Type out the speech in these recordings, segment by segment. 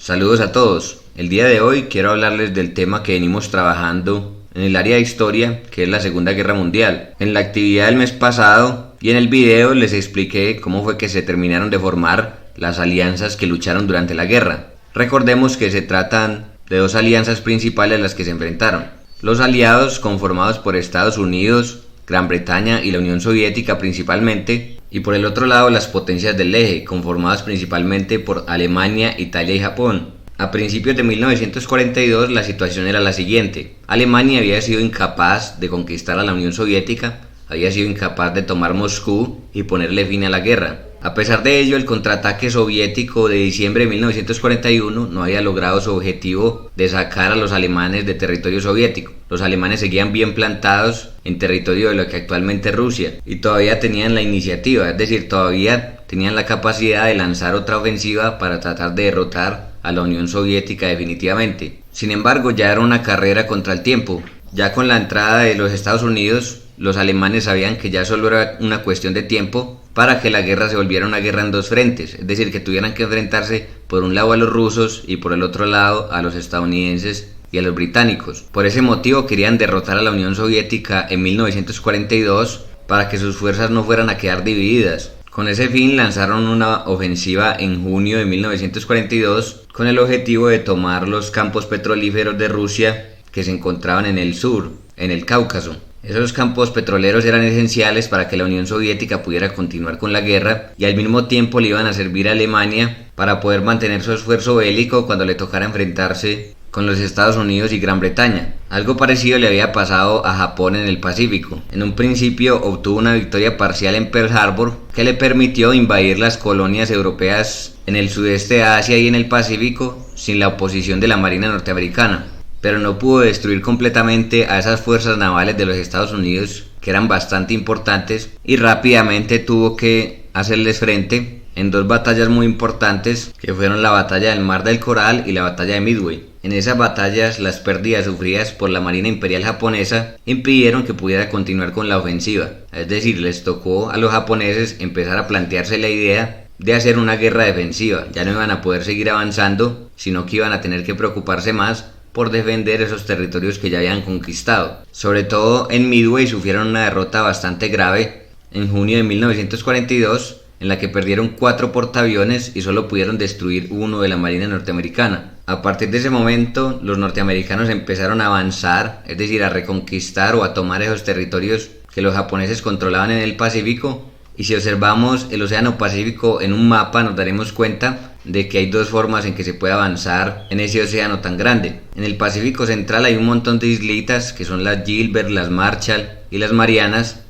Saludos a todos. El día de hoy quiero hablarles del tema que venimos trabajando en el área de historia, que es la Segunda Guerra Mundial. En la actividad del mes pasado y en el video les expliqué cómo fue que se terminaron de formar las alianzas que lucharon durante la guerra. Recordemos que se tratan de dos alianzas principales a las que se enfrentaron. Los aliados, conformados por Estados Unidos, Gran Bretaña y la Unión Soviética principalmente, y por el otro lado las potencias del eje, conformadas principalmente por Alemania, Italia y Japón. A principios de 1942 la situación era la siguiente: Alemania había sido incapaz de conquistar a la Unión Soviética, había sido incapaz de tomar Moscú y ponerle fin a la guerra. A pesar de ello, el contraataque soviético de diciembre de 1941 no había logrado su objetivo de sacar a los alemanes de territorio soviético. Los alemanes seguían bien plantados en territorio de lo que actualmente es Rusia y todavía tenían la iniciativa, es decir, todavía tenían la capacidad de lanzar otra ofensiva para tratar de derrotar a la Unión Soviética definitivamente. Sin embargo, ya era una carrera contra el tiempo. Ya con la entrada de los Estados Unidos, los alemanes sabían que ya solo era una cuestión de tiempo para que la guerra se volviera una guerra en dos frentes, es decir, que tuvieran que enfrentarse por un lado a los rusos y por el otro lado a los estadounidenses y a los británicos. Por ese motivo querían derrotar a la Unión Soviética en 1942 para que sus fuerzas no fueran a quedar divididas. Con ese fin lanzaron una ofensiva en junio de 1942 con el objetivo de tomar los campos petrolíferos de Rusia que se encontraban en el sur, en el Cáucaso. Esos campos petroleros eran esenciales para que la Unión Soviética pudiera continuar con la guerra y al mismo tiempo le iban a servir a Alemania para poder mantener su esfuerzo bélico cuando le tocara enfrentarse con los Estados Unidos y Gran Bretaña. Algo parecido le había pasado a Japón en el Pacífico. En un principio obtuvo una victoria parcial en Pearl Harbor que le permitió invadir las colonias europeas en el sudeste de Asia y en el Pacífico sin la oposición de la Marina norteamericana, pero no pudo destruir completamente a esas fuerzas navales de los Estados Unidos, que eran bastante importantes, y rápidamente tuvo que hacerles frente en dos batallas muy importantes, que fueron la batalla del Mar del Coral y la batalla de Midway. En esas batallas, las pérdidas sufridas por la Marina Imperial japonesa impidieron que pudiera continuar con la ofensiva, es decir, les tocó a los japoneses empezar a plantearse la idea de hacer una guerra defensiva. Ya no iban a poder seguir avanzando, sino que iban a tener que preocuparse más por defender esos territorios que ya habían conquistado. Sobre todo en Midway sufrieron una derrota bastante grave en junio de 1942, en la que perdieron 4 portaaviones y solo pudieron destruir uno de la Marina norteamericana. A partir de ese momento, los norteamericanos empezaron a avanzar, es decir, a reconquistar o a tomar esos territorios que los japoneses controlaban en el Pacífico. Y si observamos el Océano Pacífico en un mapa, nos daremos cuenta de que hay dos formas en que se puede avanzar en ese océano tan grande. En el Pacífico Central hay un montón de islitas que son las Gilbert, las Marshall y las Marianas,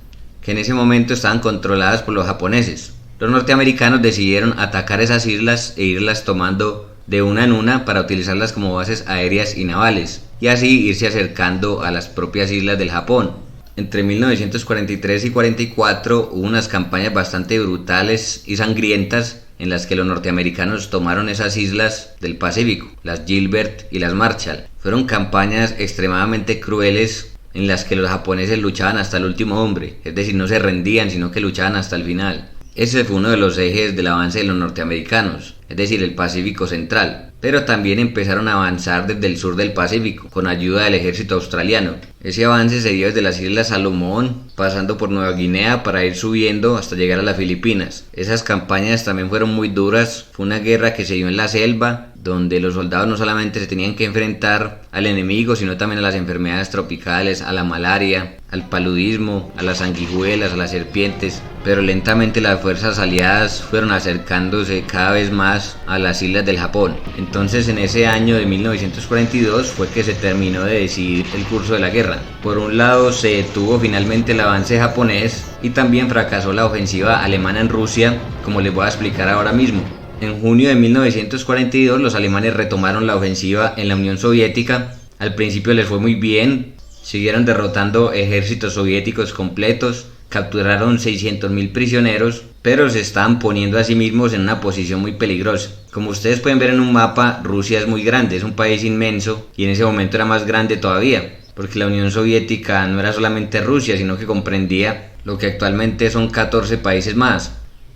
que en ese momento estaban controladas por los japoneses. Los norteamericanos decidieron atacar esas islas e irlas tomando de una en una para utilizarlas como bases aéreas y navales, y así irse acercando a las propias islas del Japón. Entre 1943 y 44 hubo unas campañas bastante brutales y sangrientas en las que los norteamericanos tomaron esas islas del Pacífico, las Gilbert y las Marshall. Fueron campañas extremadamente crueles en las que los japoneses luchaban hasta el último hombre, es decir, no se rendían, sino que luchaban hasta el final. Ese fue uno de los ejes del avance de los norteamericanos, es decir, el Pacífico Central. Pero también empezaron a avanzar desde el sur del Pacífico, con ayuda del ejército australiano. Ese avance se dio desde las Islas Salomón, pasando por Nueva Guinea para ir subiendo hasta llegar a las Filipinas. Esas campañas también fueron muy duras, fue una guerra que se dio en la selva, donde los soldados no solamente se tenían que enfrentar al enemigo, sino también a las enfermedades tropicales, a la malaria, al paludismo, a las sanguijuelas, a las serpientes, pero lentamente las fuerzas aliadas fueron acercándose cada vez más a las islas del Japón. Entonces en ese año de 1942 fue que se terminó de decidir el curso de la guerra. Por un lado se detuvo finalmente el avance japonés y también fracasó la ofensiva alemana en Rusia, como les voy a explicar ahora mismo. En junio de 1942 los alemanes retomaron la ofensiva en la Unión Soviética. Al principio les fue muy bien, siguieron derrotando ejércitos soviéticos completos, capturaron 600.000 prisioneros, pero se estaban poniendo a sí mismos en una posición muy peligrosa. Como ustedes pueden ver en un mapa, Rusia es muy grande, es un país inmenso y en ese momento era más grande todavía, porque la Unión Soviética no era solamente Rusia, sino que comprendía lo que actualmente son 14 países más.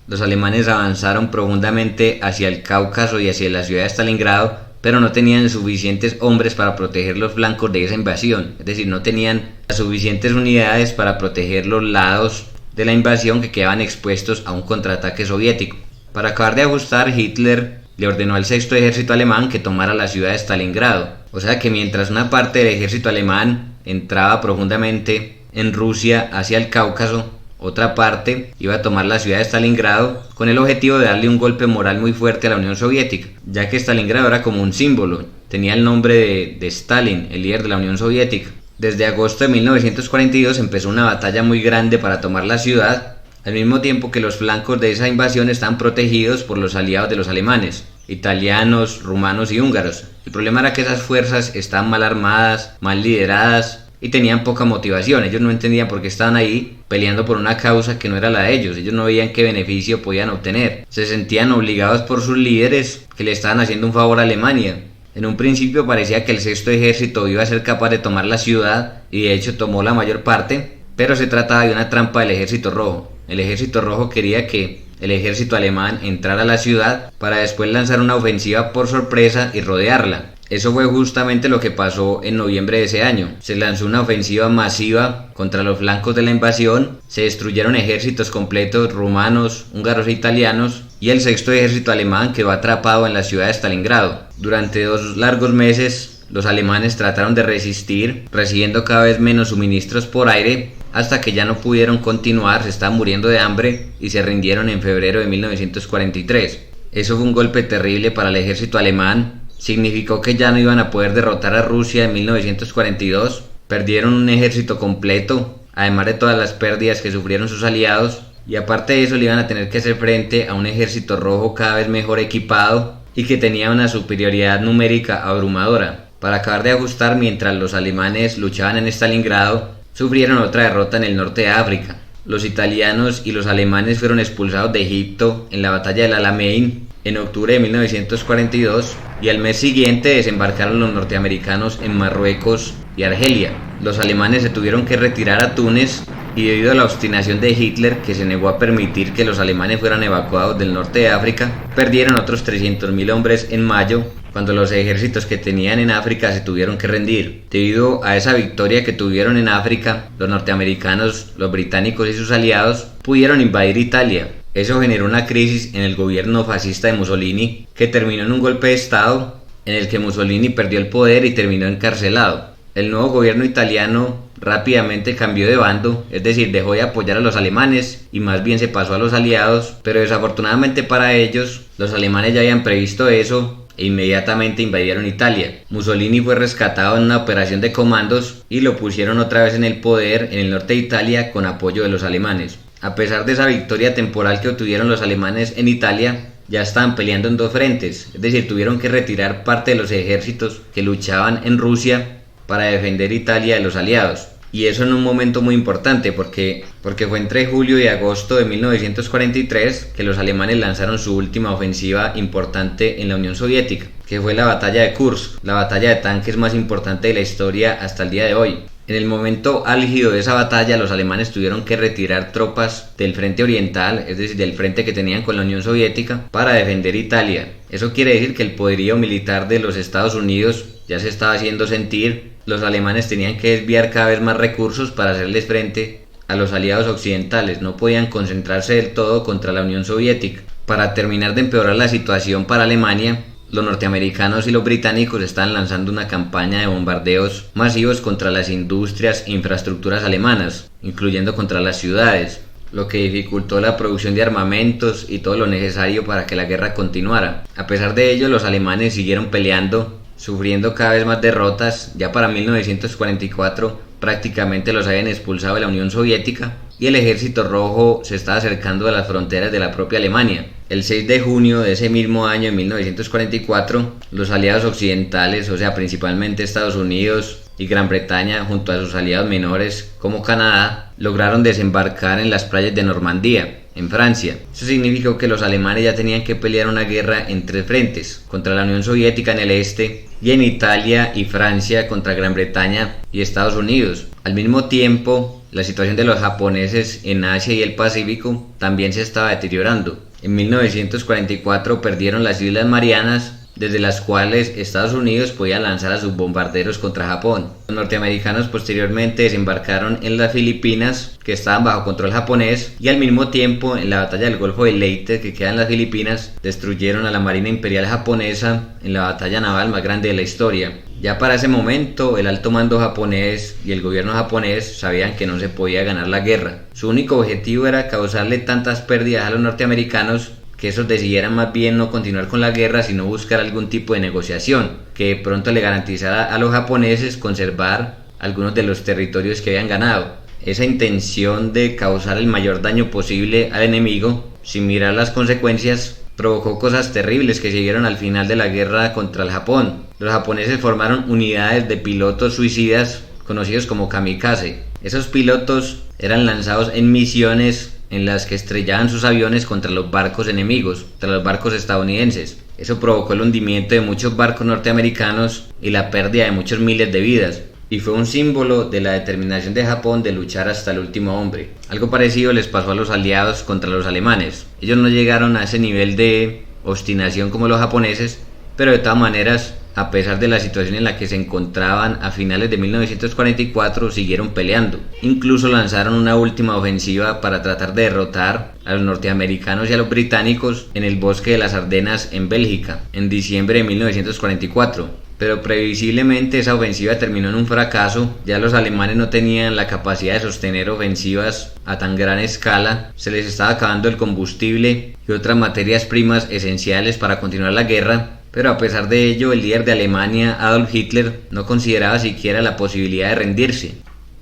Los alemanes avanzaron profundamente hacia el Cáucaso y hacia la ciudad de Stalingrado pero no tenían suficientes hombres para proteger los flancos de esa invasión, es decir, no tenían suficientes unidades para proteger los lados de la invasión que quedaban expuestos a un contraataque soviético. Para acabar de ajustar, Hitler le ordenó al sexto ejército alemán que tomara la ciudad de Stalingrado, o sea que mientras una parte del ejército alemán entraba profundamente en Rusia hacia el Cáucaso, otra parte iba a tomar la ciudad de Stalingrado con el objetivo de darle un golpe moral muy fuerte a la Unión Soviética, ya que Stalingrado era como un símbolo, tenía el nombre de Stalin, el líder de la Unión Soviética. Desde agosto de 1942 empezó una batalla muy grande para tomar la ciudad, al mismo tiempo que los flancos de esa invasión estaban protegidos por los aliados de los alemanes, italianos, rumanos y húngaros. El problema era que esas fuerzas estaban mal armadas, mal lideradas y tenían poca motivación. Ellos no entendían por qué estaban ahí peleando por una causa que no era la de ellos. Ellos no veían qué beneficio podían obtener. Se sentían obligados por sus líderes que le estaban haciendo un favor a Alemania. En un principio parecía que el sexto ejército iba a ser capaz de tomar la ciudad y de hecho tomó la mayor parte, pero se trataba de una trampa del ejército rojo. El ejército rojo quería que el ejército alemán entrara a la ciudad para después lanzar una ofensiva por sorpresa y rodearla. Eso fue justamente lo que pasó en noviembre de ese año. Se lanzó una ofensiva masiva contra los flancos de la invasión, se destruyeron ejércitos completos rumanos, húngaros e italianos, y el sexto ejército alemán quedó atrapado en la ciudad de Stalingrado. Durante 2 largos meses, los alemanes trataron de resistir, recibiendo cada vez menos suministros por aire, hasta que ya no pudieron continuar, se estaban muriendo de hambre y se rindieron en febrero de 1943. Eso fue un golpe terrible para el ejército alemán. Significó que ya no iban a poder derrotar a Rusia en 1942, perdieron un ejército completo, además de todas las pérdidas que sufrieron sus aliados, y aparte de eso le iban a tener que hacer frente a un ejército rojo cada vez mejor equipado y que tenía una superioridad numérica abrumadora. Para acabar de ajustar, mientras los alemanes luchaban en Stalingrado, sufrieron otra derrota en el norte de África. Los italianos y los alemanes fueron expulsados de Egipto en la batalla del Alamein en octubre de 1942 y al mes siguiente desembarcaron los norteamericanos en Marruecos y Argelia. Los alemanes se tuvieron que retirar a Túnez y debido a la obstinación de Hitler, que se negó a permitir que los alemanes fueran evacuados del norte de África, perdieron otros 300.000 hombres en mayo, cuando los ejércitos que tenían en África se tuvieron que rendir. Debido a esa victoria que tuvieron en África, los norteamericanos, los británicos y sus aliados pudieron invadir Italia. Eso generó una crisis en el gobierno fascista de Mussolini, que terminó en un golpe de estado en el que Mussolini perdió el poder y terminó encarcelado. El nuevo gobierno italiano rápidamente cambió de bando, es decir, dejó de apoyar a los alemanes y más bien se pasó a los aliados, pero desafortunadamente para ellos, los alemanes ya habían previsto eso e inmediatamente invadieron Italia. Mussolini fue rescatado en una operación de comandos y lo pusieron otra vez en el poder en el norte de Italia con apoyo de los alemanes. A pesar de esa victoria temporal que obtuvieron los alemanes en Italia, ya estaban peleando en 2 frentes, es decir, tuvieron que retirar parte de los ejércitos que luchaban en Rusia para defender Italia de los aliados. Y eso en un momento muy importante porque fue entre julio y agosto de 1943 que los alemanes lanzaron su última ofensiva importante en la Unión Soviética, que fue la batalla de Kursk, la batalla de tanques más importante de la historia hasta el día de hoy. En el momento álgido de esa batalla, los alemanes tuvieron que retirar tropas del frente oriental, es decir, del frente que tenían con la Unión Soviética, para defender Italia. Eso quiere decir que el poderío militar de los Estados Unidos ya se estaba haciendo sentir. Los alemanes tenían que desviar cada vez más recursos para hacerles frente a los aliados occidentales. No podían concentrarse del todo contra la Unión Soviética. Para terminar de empeorar la situación para Alemania, los norteamericanos y los británicos están lanzando una campaña de bombardeos masivos contra las industrias e infraestructuras alemanas, incluyendo contra las ciudades, lo que dificultó la producción de armamentos y todo lo necesario para que la guerra continuara. A pesar de ello, los alemanes siguieron peleando, sufriendo cada vez más derrotas. Ya para 1944 prácticamente los habían expulsado de la Unión Soviética y el ejército rojo se estaba acercando a las fronteras de la propia Alemania. El 6 de junio de ese mismo año, en 1944, los aliados occidentales, o sea principalmente Estados Unidos y Gran Bretaña, junto a sus aliados menores como Canadá, lograron desembarcar en las playas de Normandía, en Francia. Eso significó que los alemanes ya tenían que pelear una guerra en 3 frentes, contra la Unión Soviética en el este y en Italia y Francia contra Gran Bretaña y Estados Unidos. Al mismo tiempo, la situación de los japoneses en Asia y el Pacífico también se estaba deteriorando. En 1944 perdieron las Islas Marianas desde las cuales Estados Unidos podía lanzar a sus bombarderos contra Japón. Los norteamericanos posteriormente desembarcaron en las Filipinas, que estaban bajo control japonés, y al mismo tiempo en la batalla del Golfo de Leyte, que queda en las Filipinas, destruyeron a la Marina Imperial japonesa en la batalla naval más grande de la historia. Ya para ese momento el alto mando japonés y el gobierno japonés sabían que no se podía ganar la guerra. Su único objetivo era causarle tantas pérdidas a los norteamericanos que esos decidieran más bien no continuar con la guerra, sino buscar algún tipo de negociación que pronto le garantizara a los japoneses conservar algunos de los territorios que habían ganado. Esa intención de causar el mayor daño posible al enemigo, sin mirar las consecuencias, provocó cosas terribles que siguieron al final de la guerra contra el Japón. Los japoneses formaron unidades de pilotos suicidas conocidos como kamikaze. Esos pilotos eran lanzados en misiones en las que estrellaban sus aviones contra los barcos enemigos, contra los barcos estadounidenses. Eso provocó el hundimiento de muchos barcos norteamericanos y la pérdida de muchos miles de vidas, y fue un símbolo de la determinación de Japón de luchar hasta el último hombre. Algo parecido les pasó a los aliados contra los alemanes. Ellos no llegaron a ese nivel de obstinación como los japoneses, pero de todas maneras, a pesar de la situación en la que se encontraban a finales de 1944, siguieron peleando. Incluso lanzaron una última ofensiva para tratar de derrotar a los norteamericanos y a los británicos en el bosque de las Ardenas en Bélgica, en diciembre de 1944. Pero previsiblemente esa ofensiva terminó en un fracaso. Ya los alemanes no tenían la capacidad de sostener ofensivas a tan gran escala, se les estaba acabando el combustible y otras materias primas esenciales para continuar la guerra. Pero a pesar de ello, el líder de Alemania, Adolf Hitler, no consideraba siquiera la posibilidad de rendirse.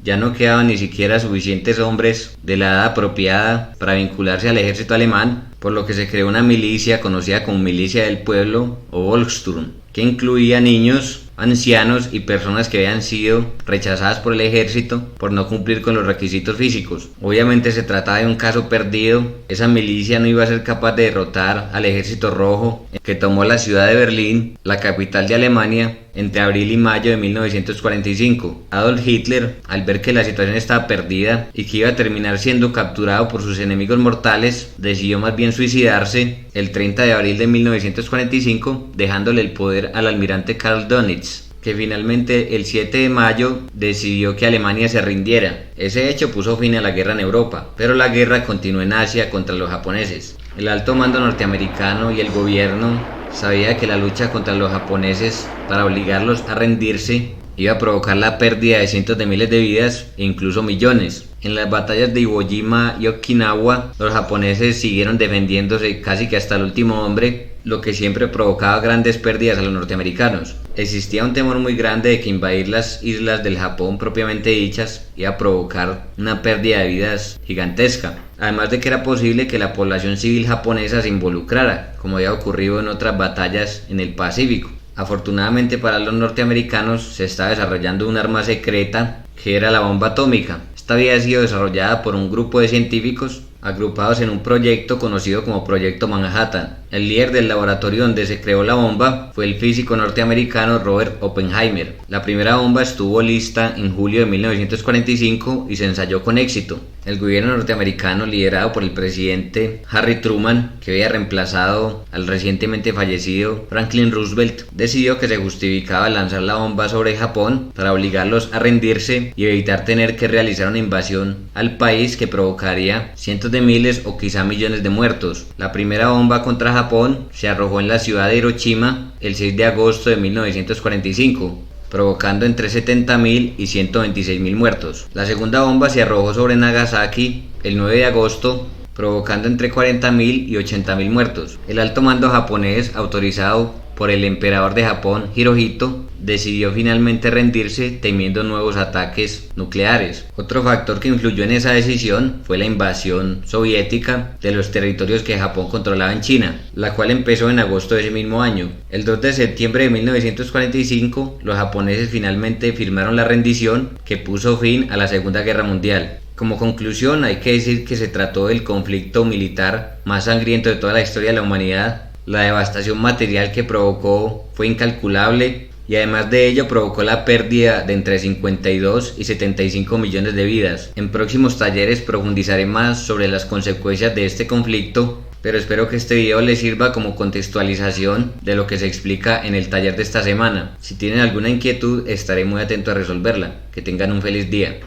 Ya no quedaban ni siquiera suficientes hombres de la edad apropiada para vincularse al ejército alemán, por lo que se creó una milicia conocida como Milicia del Pueblo o Volkssturm, que incluía niños, ancianos y personas que habían sido rechazadas por el ejército por no cumplir con los requisitos físicos. Obviamente se trataba de un caso perdido. Esa milicia no iba a ser capaz de derrotar al ejército rojo que tomó la ciudad de Berlín, la capital de Alemania, entre abril y mayo de 1945. Adolf Hitler, al ver que la situación estaba perdida y que iba a terminar siendo capturado por sus enemigos mortales, decidió más bien suicidarse el 30 de abril de 1945, dejándole el poder al almirante Karl Dönitz, que finalmente el 7 de mayo decidió que Alemania se rindiera. Ese hecho puso fin a la guerra en Europa, pero la guerra continuó en Asia contra los japoneses. El alto mando norteamericano y el gobierno sabía que la lucha contra los japoneses para obligarlos a rendirse iba a provocar la pérdida de cientos de miles de vidas e incluso millones. En las batallas de Iwo Jima y Okinawa, los japoneses siguieron defendiéndose casi que hasta el último hombre, lo que siempre provocaba grandes pérdidas a los norteamericanos. Existía un temor muy grande de que invadir las islas del Japón propiamente dichas iba a provocar una pérdida de vidas gigantesca, además de que era posible que la población civil japonesa se involucrara, como había ocurrido en otras batallas en el Pacífico. Afortunadamente para los norteamericanos se estaba desarrollando un arma secreta que era la bomba atómica. Esta había sido desarrollada por un grupo de científicos agrupados en un proyecto conocido como Proyecto Manhattan. El líder del laboratorio donde se creó la bomba fue el físico norteamericano Robert Oppenheimer. La primera bomba estuvo lista en julio de 1945 y se ensayó con éxito. El gobierno norteamericano, liderado por el presidente Harry Truman, que había reemplazado al recientemente fallecido Franklin Roosevelt, decidió que se justificaba lanzar la bomba sobre Japón para obligarlos a rendirse y evitar tener que realizar una invasión al país que provocaría cientos de miles o quizá millones de muertos. La primera bomba contra Japón se arrojó en la ciudad de Hiroshima el 6 de agosto de 1945. Provocando entre 70.000 y 126.000 muertos. La segunda bomba se arrojó sobre Nagasaki el 9 de agosto, provocando entre 40.000 y 80.000 muertos. El alto mando japonés, autorizado por el emperador de Japón, Hirohito, decidió finalmente rendirse temiendo nuevos ataques nucleares. Otro factor que influyó en esa decisión fue la invasión soviética de los territorios que Japón controlaba en China, la cual empezó en agosto de ese mismo año. El 2 de septiembre de 1945, los japoneses finalmente firmaron la rendición que puso fin a la Segunda Guerra Mundial. Como conclusión, hay que decir que se trató del conflicto militar más sangriento de toda la historia de la humanidad. La devastación material que provocó fue incalculable y además de ello provocó la pérdida de entre 52 y 75 millones de vidas. En próximos talleres profundizaré más sobre las consecuencias de este conflicto pero espero que este video les sirva como contextualización de lo que se explica en el taller de esta semana. Si tienen alguna inquietud, estaré muy atento a resolverla. Que tengan un feliz día.